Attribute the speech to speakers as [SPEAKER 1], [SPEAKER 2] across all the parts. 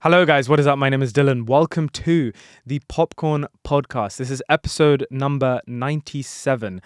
[SPEAKER 1] Hello, guys. What is up? My name is Dylan. Welcome to the Popcorn Podcast. This is episode number 97.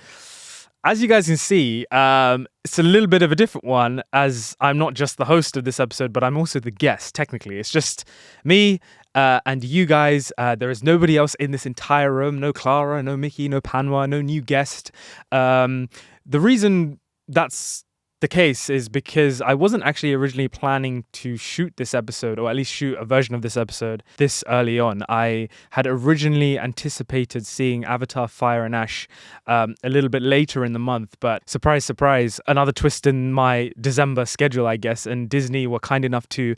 [SPEAKER 1] As you guys can see, it's a little bit of a different one as I'm not just the host of this episode, but I'm also the guest, technically. It's just me and you guys. There is nobody else in this entire room. No Clara, no Mickey, no Panwa, no new guest. The reason that's the case is because I wasn't actually originally planning to shoot this episode, or at least shoot a version of this episode this early on. I had originally anticipated seeing Avatar Fire and Ash a little bit later in the month, but surprise, surprise, another twist in my December schedule, I guess, and Disney were kind enough to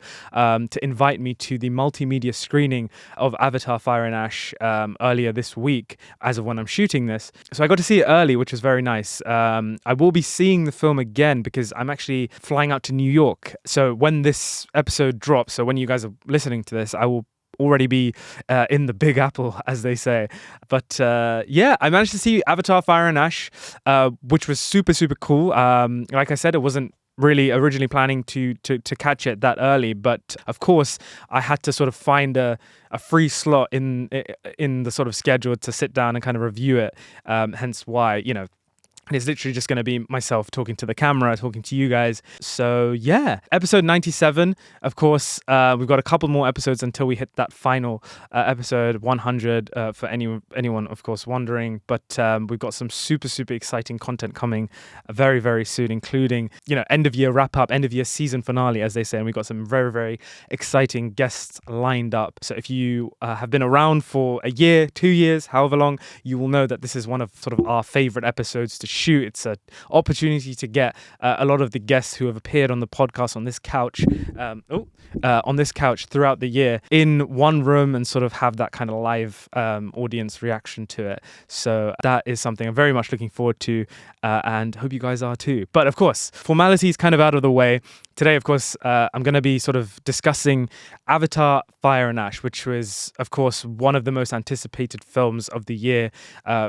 [SPEAKER 1] invite me to the multimedia screening of Avatar Fire and Ash earlier this week, as of when I'm shooting this. So I got to see it early, which was very nice. I will be seeing the film again because I'm actually flying out to New York. So when this episode drops, so when you guys are listening to this, I will already be in the Big Apple, as they say. But yeah, I managed to see Avatar Fire and Ash, which was super, super cool. Like I said, it wasn't really originally planning to catch it that early, but of course I had to sort of find a free slot in the sort of schedule to sit down and kind of review it. Hence why, and it's literally just going to be myself talking to the camera, talking to you guys. So yeah, episode 97. Of course, we've got a couple more episodes until we hit that final episode 100 for anyone, of course, wondering. But we've got some super, super exciting content coming very, very soon, including, end of year wrap up, end of year season finale, as they say. And we've got some very, very exciting guests lined up. So if you have been around for a year, 2 years, however long, you will know that this is one of sort of our favorite episodes to shoot. It's an opportunity to get a lot of the guests who have appeared on the podcast on this couch throughout the year in one room and sort of have that kind of live audience reaction to it. So that is something I'm very much looking forward to and hope you guys are too. But of course, formalities kind of out of the way. Today, of course, I'm going to be sort of discussing Avatar Fire and Ash, which was, of course, one of the most anticipated films of the year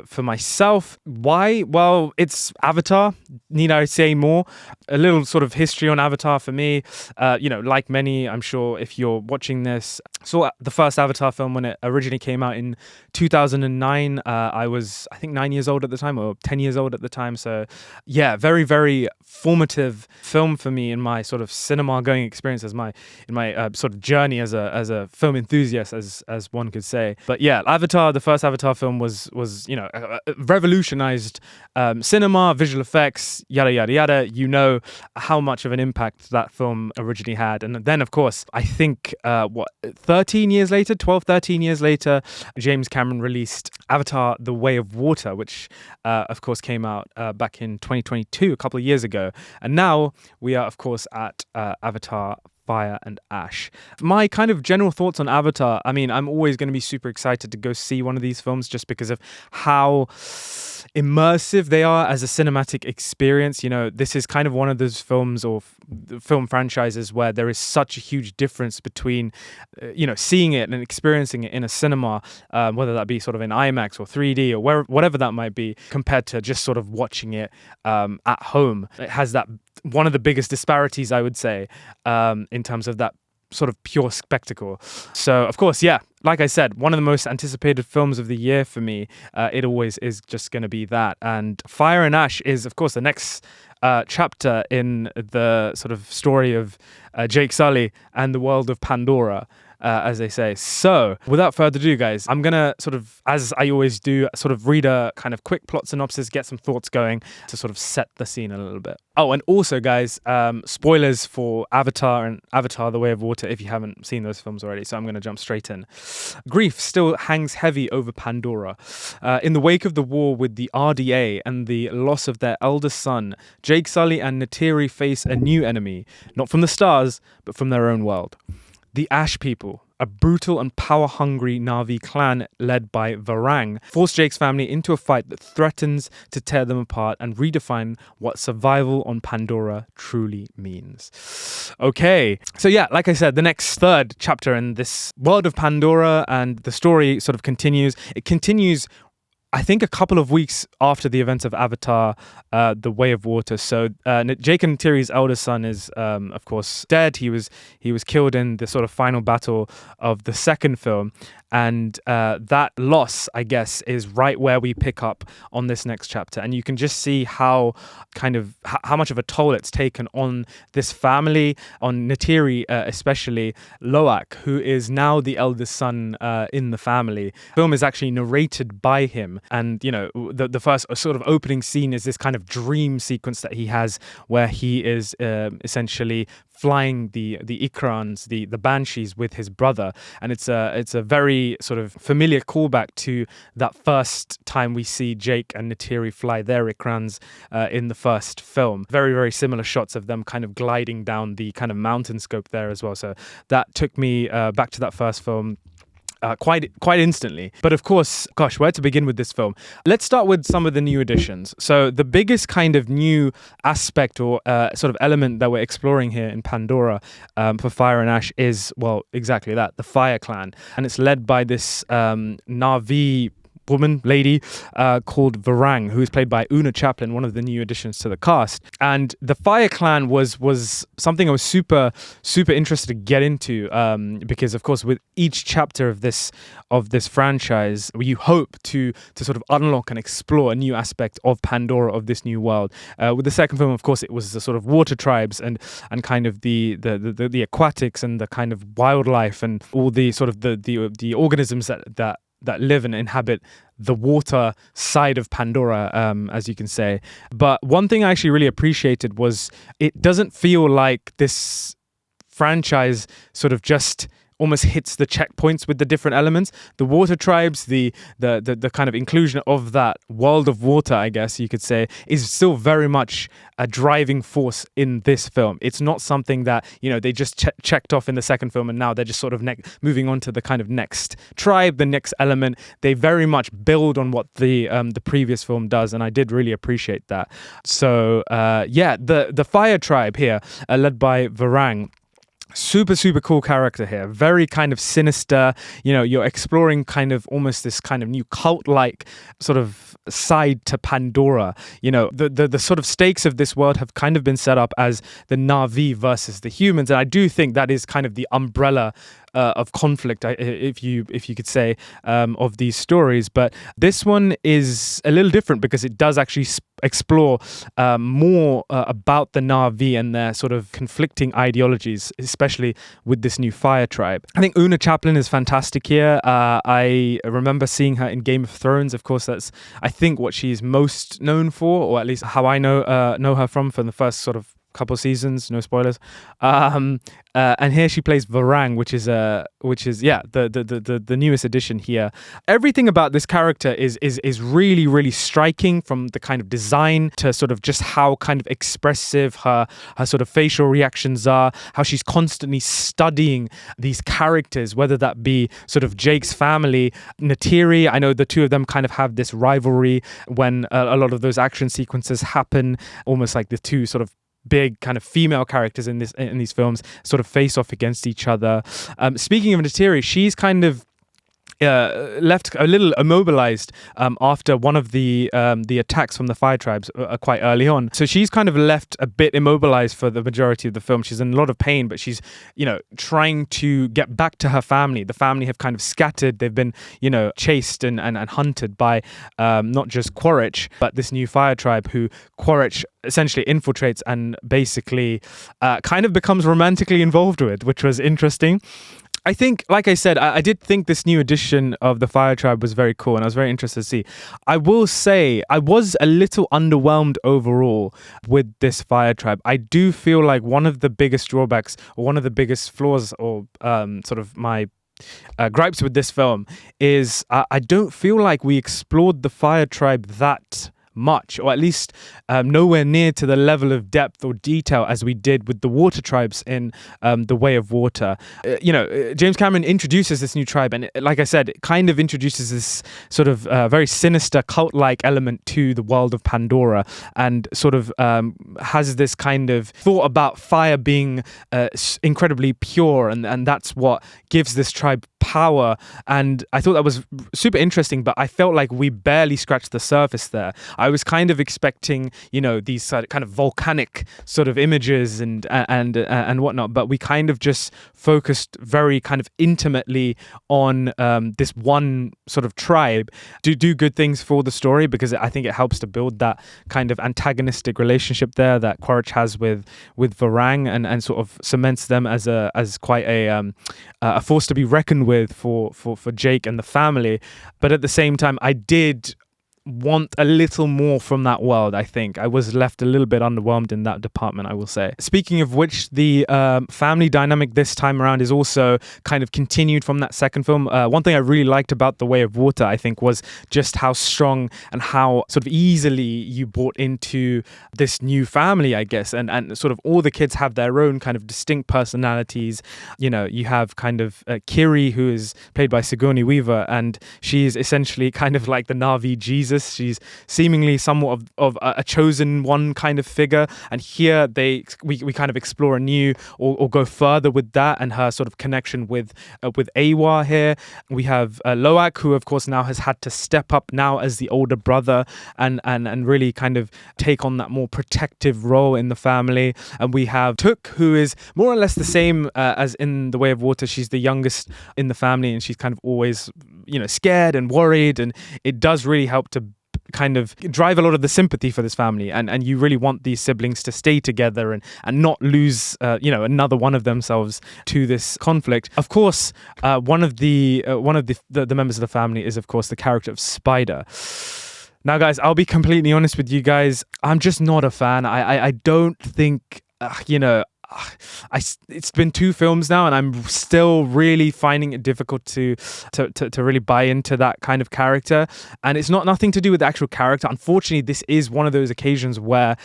[SPEAKER 1] for myself. Why? Well, it's Avatar. Need I say more? A little sort of history on Avatar for me. Like many, I'm sure if you're watching this, saw the first Avatar film when it originally came out in 2009. I was, I think, 9 years old at the time, or 10 years old at the time. So yeah, very, very formative film for me in my sort of cinema going experience, in my sort of journey as a film enthusiast, as one could say. But yeah, Avatar, the first Avatar film was revolutionized cinema, visual effects, yada yada yada. You know how much of an impact that film originally had. And then, of course, I think 13 years later, James Cameron released Avatar The Way of Water, which of course came out back in 2022, a couple of years ago. And now we are, of course, at Avatar Fire and Ash. My kind of general thoughts on Avatar, I mean, I'm always going to be super excited to go see one of these films just because of how immersive they are as a cinematic experience. This is kind of one of those films or film franchises where there is such a huge difference between, seeing it and experiencing it in a cinema, whether that be sort of in IMAX or 3D or whatever that might be, compared to just sort of watching it at home. It has that one of the biggest disparities, I would say, in terms of that sort of pure spectacle. So, of course, yeah, like I said, one of the most anticipated films of the year for me. It always is just going to be that. And Fire and Ash is, of course, the next chapter in the sort of story of Jake Sully and the world of Pandora, as they say. So, without further ado, guys, I'm going to sort of, as I always do, sort of read a kind of quick plot synopsis, get some thoughts going to sort of set the scene a little bit. Oh, and also, guys, spoilers for Avatar and Avatar The Way of Water if you haven't seen those films already, so I'm going to jump straight in. Grief still hangs heavy over Pandora. In the wake of the war with the RDA and the loss of their eldest son, Jake Sully and Neytiri face a new enemy, not from the stars, but from their own world. The Ash people, a brutal and power-hungry Na'vi clan led by Varang, force Jake's family into a fight that threatens to tear them apart and redefine what survival on Pandora truly means. Okay, so yeah, like I said, the next third chapter in this world of Pandora and the story sort of continues. It continues I think a couple of weeks after the events of Avatar, The Way of Water. So Jake and Neytiri's elder son is, of course, dead. He was killed in the sort of final battle of the second film. And that loss, I guess, is right where we pick up on this next chapter. And you can just see how much of a toll it's taken on this family, on Neytiri especially, Loak, who is now the eldest son in the family. The film is actually narrated by him. And, the first sort of opening scene is this kind of dream sequence that he has where he is essentially flying the Ikrans, the banshees, with his brother. And it's a very sort of familiar callback to that first time we see Jake and Neytiri fly their Ikrans in the first film. Very, very similar shots of them kind of gliding down the kind of mountain scope there as well. So that took me back to that first film quite instantly. But of course, gosh, where to begin with this film? Let's start with some of the new additions. So the biggest kind of new aspect or sort of element that we're exploring here in Pandora for Fire and Ash is, well, exactly that, the Fire Clan. And it's led by this Na'vi lady called Varang, who is played by Una Chaplin, one of the new additions to the cast. And the Fire Clan was something I was super interested to get into because, of course, with each chapter of this franchise, you hope to sort of unlock and explore a new aspect of Pandora, of this new world. With the second film, of course, it was the sort of water tribes and kind of the aquatics and the kind of wildlife and all the sort of the organisms that live and inhabit the water side of Pandora, as you can say. But one thing I actually really appreciated was it doesn't feel like this franchise sort of just almost hits the checkpoints with the different elements. The water tribes, the kind of inclusion of that world of water, I guess you could say, is still very much a driving force in this film. It's not something that, they just checked off in the second film and now they're just sort of moving on to the kind of next tribe, the next element. They very much build on what the previous film does, and I did really appreciate that. So the Fire Tribe here, led by Varang, super cool character here, very kind of sinister. You're exploring kind of almost this kind of new cult-like sort of side to Pandora. The sort of stakes of this world have kind of been set up as the Na'vi versus the humans, and I do think that is kind of the umbrella of conflict, if you could say, of these stories. But this one is a little different because it does actually explore more about the Na'vi and their sort of conflicting ideologies, especially with this new Fire Tribe. I think Una Chaplin is fantastic here. I remember seeing her in Game of Thrones. Of course, that's, I think, what she's most known for, or at least how I know her from the first sort of couple seasons, no spoilers. And here she plays Varang, which is the newest addition here. Everything about this character is really striking, from the kind of design to sort of just how kind of expressive her sort of facial reactions are, how she's constantly studying these characters, whether that be sort of Jake's family, Neytiri. I know the two of them kind of have this rivalry when a lot of those action sequences happen, almost like the two sort of big kind of female characters in these films sort of face off against each other. Speaking of Neytiri, she's kind of left a little immobilized after one of the attacks from the Fire Tribes quite early on. So she's kind of left a bit immobilized for the majority of the film. She's in a lot of pain, but she's, trying to get back to her family. The family have kind of scattered. They've been, chased and hunted by not just Quaritch, but this new Fire Tribe who Quaritch essentially infiltrates and basically kind of becomes romantically involved with, which was interesting. I think, like I said, I did think this new edition of the Fire Tribe was very cool, and I was very interested to see. I will say I was a little underwhelmed overall with this Fire Tribe. I do feel like one of the biggest drawbacks, or one of the biggest flaws, or sort of my gripes with this film is I don't feel like we explored the Fire Tribe that much, or at least nowhere near to the level of depth or detail as we did with the water tribes in The Way of Water. James Cameron introduces this new tribe, and like I said, it kind of introduces this sort of very sinister cult-like element to the world of Pandora, and sort of has this kind of thought about fire being incredibly pure, and that's what gives this tribe power. And I thought that was super interesting, but I felt like we barely scratched the surface there. I was kind of expecting, these kind of volcanic sort of images and whatnot, but we kind of just focused very kind of intimately on this one sort of tribe to do good things for the story, because I think it helps to build that kind of antagonistic relationship there that Quaritch has with Varang, and sort of cements them as quite a force to be reckoned with for Jake and the family. But at the same time, I did want a little more from that world. I think I was left a little bit underwhelmed in that department, I will say. Speaking of which, the family dynamic this time around is also kind of continued from that second film. One thing I really liked about The Way of Water, I think, was just how strong and how sort of easily you bought into this new family, I guess, and sort of all the kids have their own kind of distinct personalities. You have kind of Kiri, who is played by Sigourney Weaver, and she's essentially kind of like the Na'vi Jesus. She's seemingly somewhat of a chosen one kind of figure, and here we kind of explore anew or go further with that and her sort of connection with Awa here. We have Loak, who of course now has had to step up now as the older brother and really kind of take on that more protective role in the family. And we have Tuk, who is more or less the same as in The Way of Water. She's the youngest in the family, and she's kind of always scared and worried, and it does really help to kind of drive a lot of the sympathy for this family, and you really want these siblings to stay together and not lose another one of themselves to this conflict. Of course, one of the members of the family is of course the character of Spider. Now guys, I'll be completely honest with you guys, I'm just not a fan. I don't think it's been 2 films now, and I'm still really finding it difficult to really buy into that kind of character. And it's nothing to do with the actual character. Unfortunately, this is one of those occasions where,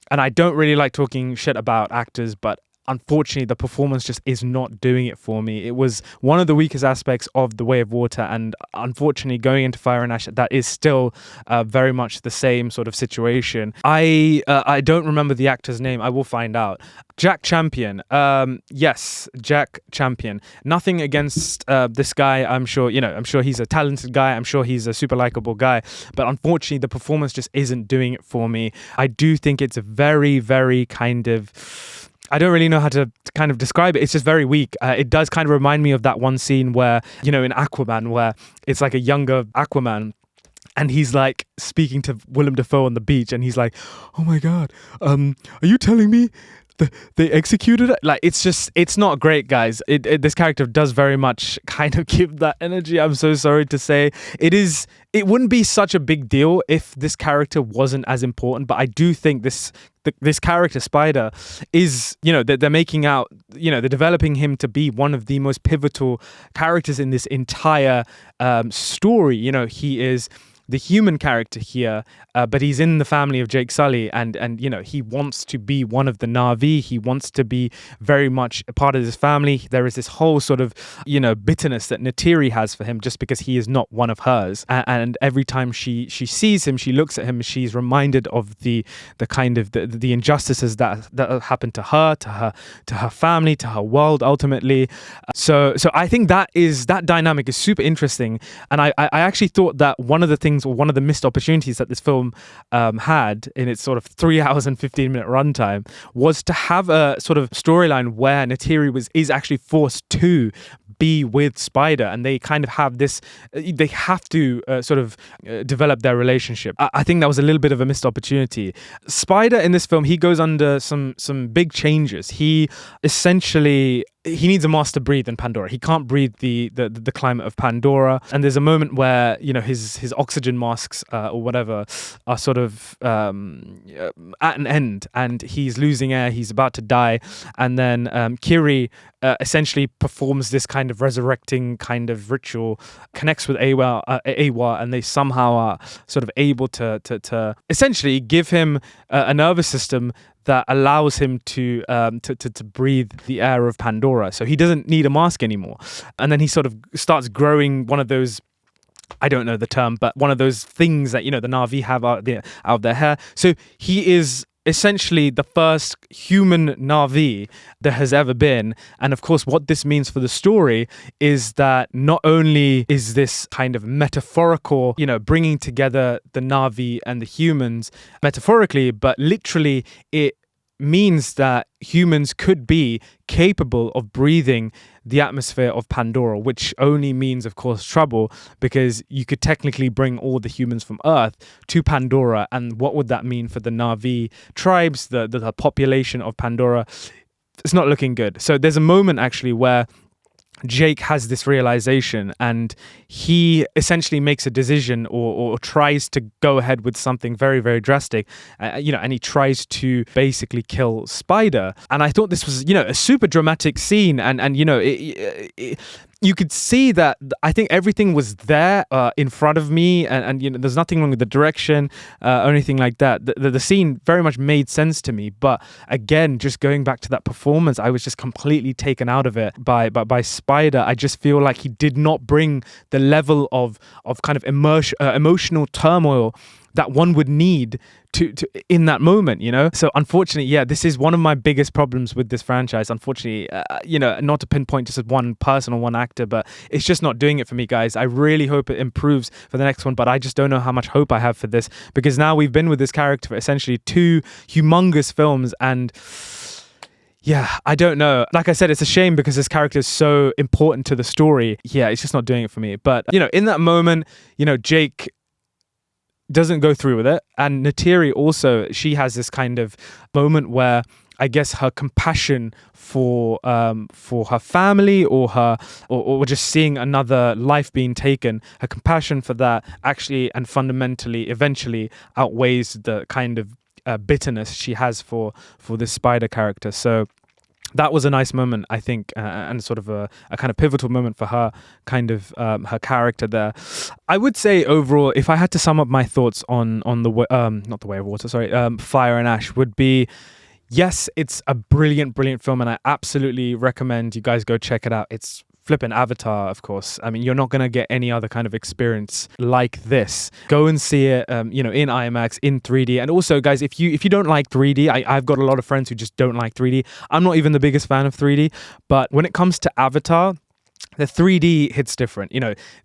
[SPEAKER 1] and I don't really like talking shit about actors, but unfortunately the performance just is not doing it for me. It was one of the weakest aspects of The Way of Water, and unfortunately going into Fire and Ash, that is still very much the same sort of situation. I don't remember the actor's name. I will find out. Jack Champion. Yes, Jack Champion. Nothing against this guy. I'm sure he's a talented guy. I'm sure he's a super likable guy. But unfortunately, the performance just isn't doing it for me. I do think it's a very, very kind of... I don't really know how to kind of describe it. It's just very weak. It does kind of remind me of that one scene where, in Aquaman, where it's like a younger Aquaman, and he's like speaking to Willem Dafoe on the beach, and he's like, "Oh my God, are you telling me they executed it?" Like, it's not great, guys. This character does very much kind of give that energy. I'm so sorry to say. It wouldn't be such a big deal if this character wasn't as important, but I do think this character Spider is, they're making out, they're developing him to be one of the most pivotal characters in this entire story. He is the human character here, but he's in the family of Jake Sully, and he wants to be one of the Na'vi. He wants to be very much a part of this family. There is this whole sort of bitterness that Neytiri has for him just because he is not one of hers, and every time she sees him, she looks at him, she's reminded of the kind of the injustices that happened to her family, to her world ultimately. So I think that dynamic is super interesting, and I actually thought that one of the things, or one of the missed opportunities that this film had in its sort of 3 hours and 15-minute runtime, was to have a sort of storyline where Neytiri is actually forced to be with Spider, and they kind of have this, they have to sort of develop their relationship. I think that was a little bit of a missed opportunity. Spider in this film, he goes under some big changes. He essentially... he needs a master breathe in Pandora. He can't breathe the climate of Pandora. And there's a moment where, his oxygen masks or whatever are sort of at an end, and he's losing air. He's about to die. And then Kiri essentially performs this kind of resurrecting kind of ritual, connects with Awa, and they somehow are sort of able to essentially give him a nervous system that allows him to breathe the air of Pandora. So he doesn't need a mask anymore. And then he sort of starts growing one of those, I don't know the term, but one of those things that, the Na'vi have out of their hair. So he is essentially the first human Na'vi there has ever been. And of course, what this means for the story is that not only is this kind of metaphorical, bringing together the Na'vi and the humans metaphorically, but literally it means that humans could be capable of breathing the atmosphere of Pandora, which only means, of course, trouble, because you could technically bring all the humans from Earth to Pandora. And what would that mean for the Na'vi tribes, the population of Pandora? It's not looking good. So there's a moment actually where Jake has this realization and he essentially makes a decision or tries to go ahead with something very, very drastic, and he tries to basically kill Spider. And I thought this was, a super dramatic scene. And you could see that I think everything was there in front of me, and there's nothing wrong with the direction or anything like that. The scene very much made sense to me, but again, just going back to that performance, I was just completely taken out of it by Spider. I just feel like he did not bring the level of kind of emotional turmoil that one would need to in that moment, So unfortunately, this is one of my biggest problems with this franchise. Unfortunately, not to pinpoint just one person or one actor, but it's just not doing it for me, guys. I really hope it improves for the next one, but I just don't know how much hope I have for this, because now we've been with this character for essentially 2 humongous films, and I don't know. Like I said, it's a shame because this character is so important to the story. It's just not doing it for me. But, in that moment, Jake doesn't go through with it. And Neytiri also, she has this kind of moment where I guess her compassion for her family or just seeing another life being taken, her compassion for that actually and fundamentally eventually outweighs the kind of bitterness she has for this Spider character. So that was a nice moment, I think, and sort of a kind of pivotal moment for her, kind of her character there. I would say overall, if I had to sum up my thoughts on not The Way of Water, Fire and Ash, would be, yes, it's a brilliant, brilliant film, and I absolutely recommend you guys go check it out. It's flipping Avatar, of course. I mean, you're not going to get any other kind of experience like this. Go and see it, in IMAX, in 3D. And also, guys, if you don't like 3D, I've got a lot of friends who just don't like 3D. I'm not even the biggest fan of 3D, but when it comes to Avatar, the 3D hits different.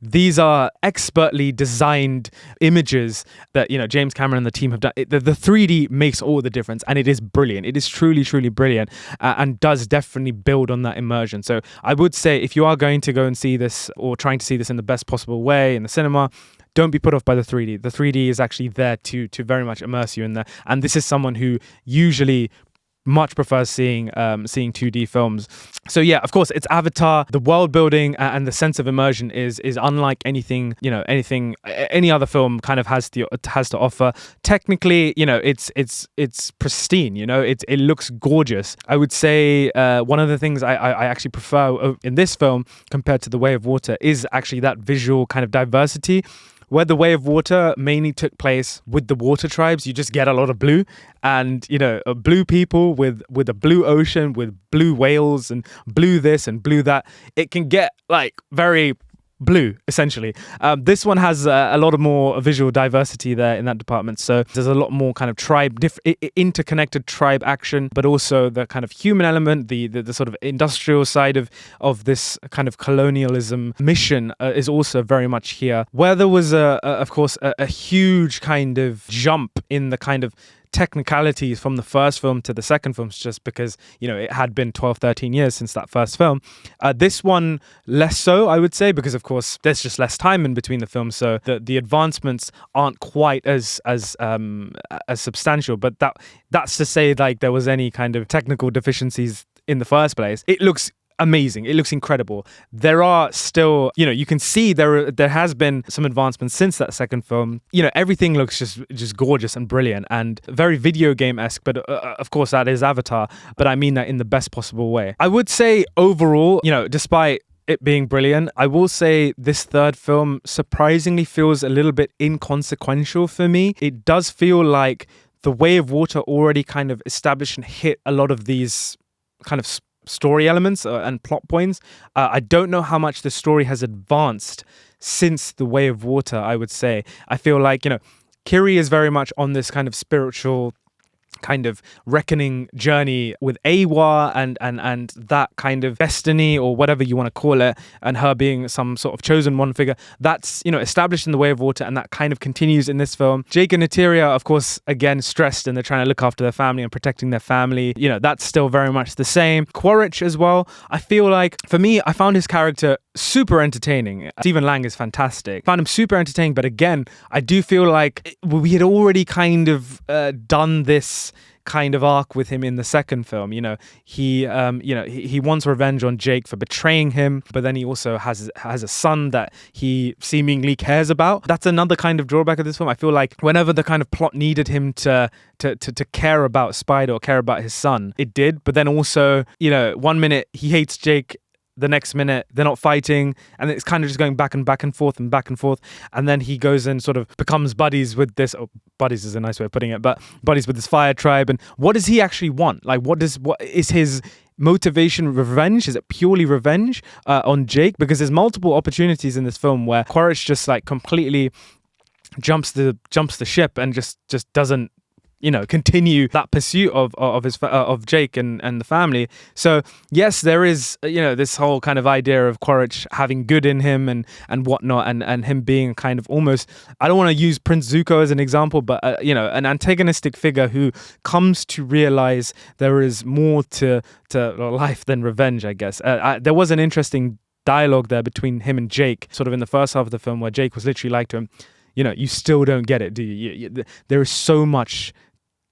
[SPEAKER 1] These are expertly designed images that, James Cameron and the team have done. The 3D makes all the difference, and it is brilliant. It is truly, truly brilliant, and does definitely build on that immersion. So I would say if you are going to go and see this, or trying to see this in the best possible way in the cinema, don't be put off by the 3D. The 3D is actually there to very much immerse you in there. And this is someone who usually much prefers seeing 2D films. So of course, it's Avatar. The world building and the sense of immersion is unlike anything any other film kind of has to offer. Technically, it's pristine. It looks gorgeous. I would say one of the things I actually prefer in this film compared to The Way of Water is actually that visual kind of diversity. Where The Way of Water mainly took place with the water tribes, you just get a lot of blue, and blue people with a blue ocean, with blue whales and blue this and blue that. It can get like very blue, essentially. This one has a lot of more visual diversity there in that department. So there's a lot more kind of interconnected tribe action, but also the kind of human element, the sort of industrial side of this kind of colonialism mission is also very much here. Where there was of course a huge kind of jump in the kind of technicalities from the first film to the second film, just because it had been 12-13 years since that first film. This one less so, I would say, because of course there's just less time in between the films, so the advancements aren't quite as substantial. But that's to say, like, there was any kind of technical deficiencies in the first place. It looks amazing. It looks incredible. There are still, you can see there has been some advancements since that second film. Everything looks just gorgeous and brilliant and very video game-esque, but of course that is Avatar, but I mean that in the best possible way. I would say overall, despite it being brilliant, I will say this third film surprisingly feels a little bit inconsequential for me. It does feel like The Way of Water already kind of established and hit a lot of these kind of story elements and plot points. I don't know how much the story has advanced since The Way of Water, I would say. I feel like, Kiri is very much on this kind of spiritual kind of reckoning journey with Awa and that kind of destiny, or whatever you want to call it, and her being some sort of chosen one figure, that's, you know, established in The Way of Water, and that kind of continues in this film. Jake and Eteria, of course, again, stressed, and they're trying to look after their family and protecting their family. You know, that's still very much the same. Quaritch as well, I feel like, for me, I found his character super entertaining. Stephen Lang is fantastic. Found him super entertaining, but again, I do feel like we had already kind of done this kind of arc with him in the second film. You know, he wants revenge on Jake for betraying him, but then he also has a son that he seemingly cares about. That's another kind of drawback of this film. I feel like whenever the kind of plot needed him to care about Spider or care about his son, it did. But then also, you know, one minute he hates Jake, the next minute they're not fighting, and it's kind of just going back and forth, and then he goes and sort of becomes buddies with this, oh, buddies is a nice way of putting it, but buddies with this fire tribe. And what does he actually want? Like, what is his motivation? Revenge? Is it purely revenge on Jake? Because there's multiple opportunities in this film where Quaritch just like completely jumps the ship and just doesn't, you know, continue that pursuit of Jake and the family. So yes, there is, you know, this whole kind of idea of Quaritch having good in him and whatnot, and him being kind of almost, I don't want to use Prince Zuko as an example, but you know, an antagonistic figure who comes to realize there is more to life than revenge, I guess. There was an interesting dialogue there between him and Jake, sort of in the first half of the film, where Jake was literally like to him, you know, you still don't get it, do you? There is so much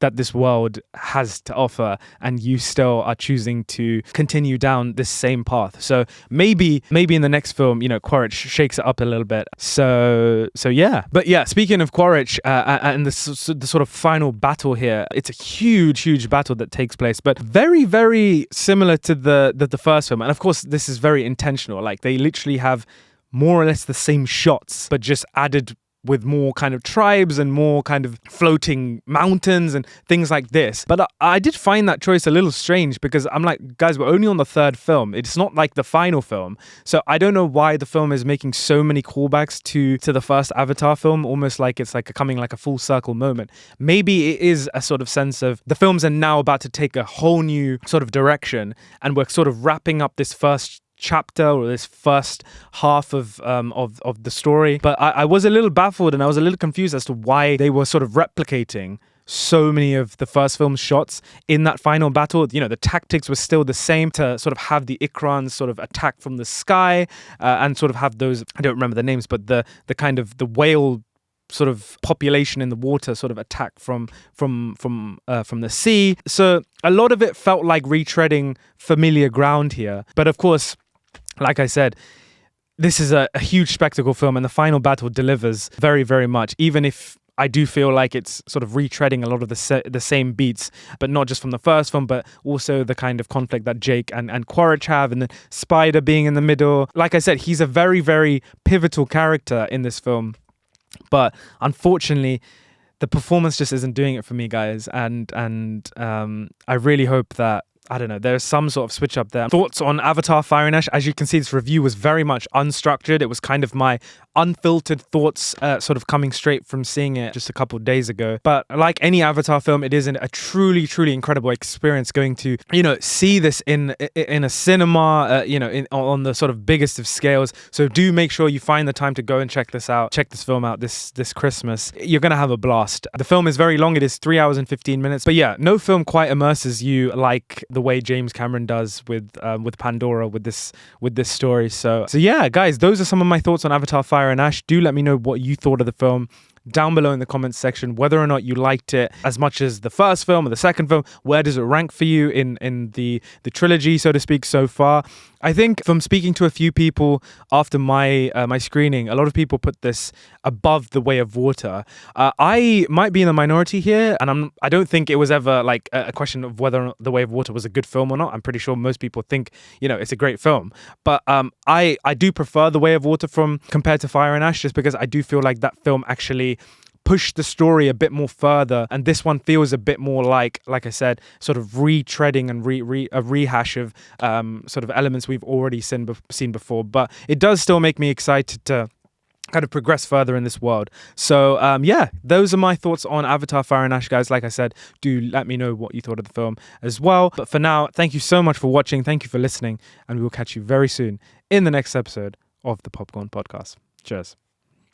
[SPEAKER 1] that this world has to offer, and you still are choosing to continue down this same path. So maybe in the next film, you know, Quaritch shakes it up a little bit. So yeah. But yeah, speaking of Quaritch and the sort of final battle here, it's a huge battle that takes place, but very, very similar to the first film. And of course, this is very intentional. Like, they literally have more or less the same shots, but just added with more kind of tribes and more kind of floating mountains and things like this. But I did find that choice a little strange, because I'm like, guys, we're only on the third film. It's not like the final film. So I don't know why the film is making so many callbacks to the first Avatar film, almost like it's like coming like a full circle moment. Maybe it is a sort of sense of the films are now about to take a whole new sort of direction, and we're sort of wrapping up this first chapter or this first half of the story. But I was a little baffled, and I was a little confused as to why they were sort of replicating so many of the first film's shots in that final battle. You know, the tactics were still the same, to sort of have the Ikrans sort of attack from the sky and sort of have those, I don't remember the names, but the kind of the whale sort of population in the water sort of attack from the sea. So a lot of it felt like retreading familiar ground here. But of course, like I said, this is a huge spectacle film, and the final battle delivers very, very much, even if I do feel like it's sort of retreading a lot of the same beats, but not just from the first film, but also the kind of conflict that Jake and Quaritch have, and then Spider being in the middle. Like I said, he's a very, very pivotal character in this film, but unfortunately, the performance just isn't doing it for me, guys. And I really hope that, I don't know, there's some sort of switch up there. Thoughts on Avatar Fire and Ash? As you can see, this review was very much unstructured. It was kind of my unfiltered thoughts sort of coming straight from seeing it just a couple of days ago. But like any Avatar film, it is a truly, truly incredible experience going to, you know, see this in a cinema, you know, on the sort of biggest of scales. So do make sure you find the time to go and check this film out this Christmas. You're going to have a blast. The film is very long. It is 3 hours and 15 minutes. But yeah, no film quite immerses you like the way James Cameron does with Pandora, with this story. So yeah, guys, those are some of my thoughts on Avatar Fire and Ash. Do let me know what you thought of the film down below in the comments section, whether or not you liked it as much as the first film or the second film. Where does it rank for you in the trilogy, so to speak, so far? I think from speaking to a few people after my screening, a lot of people put this above The Way of Water. I might be in the minority here, and I don't think it was ever like a question of whether The Way of Water was a good film or not. I'm pretty sure most people think, you know, it's a great film. But I do prefer The Way of Water compared to Fire and Ash, just because I do feel like that film actually push the story a bit more further, and this one feels a bit more like I said, sort of retreading and a rehash of sort of elements we've already seen before. But it does still make me excited to kind of progress further in this world. So yeah, those are my thoughts on Avatar Fire and Ash, guys. Like I said, do let me know what you thought of the film as well. But for now, thank you so much for watching. Thank you for listening. And we will catch you very soon in the next episode of the Popcorn Podcast. Cheers.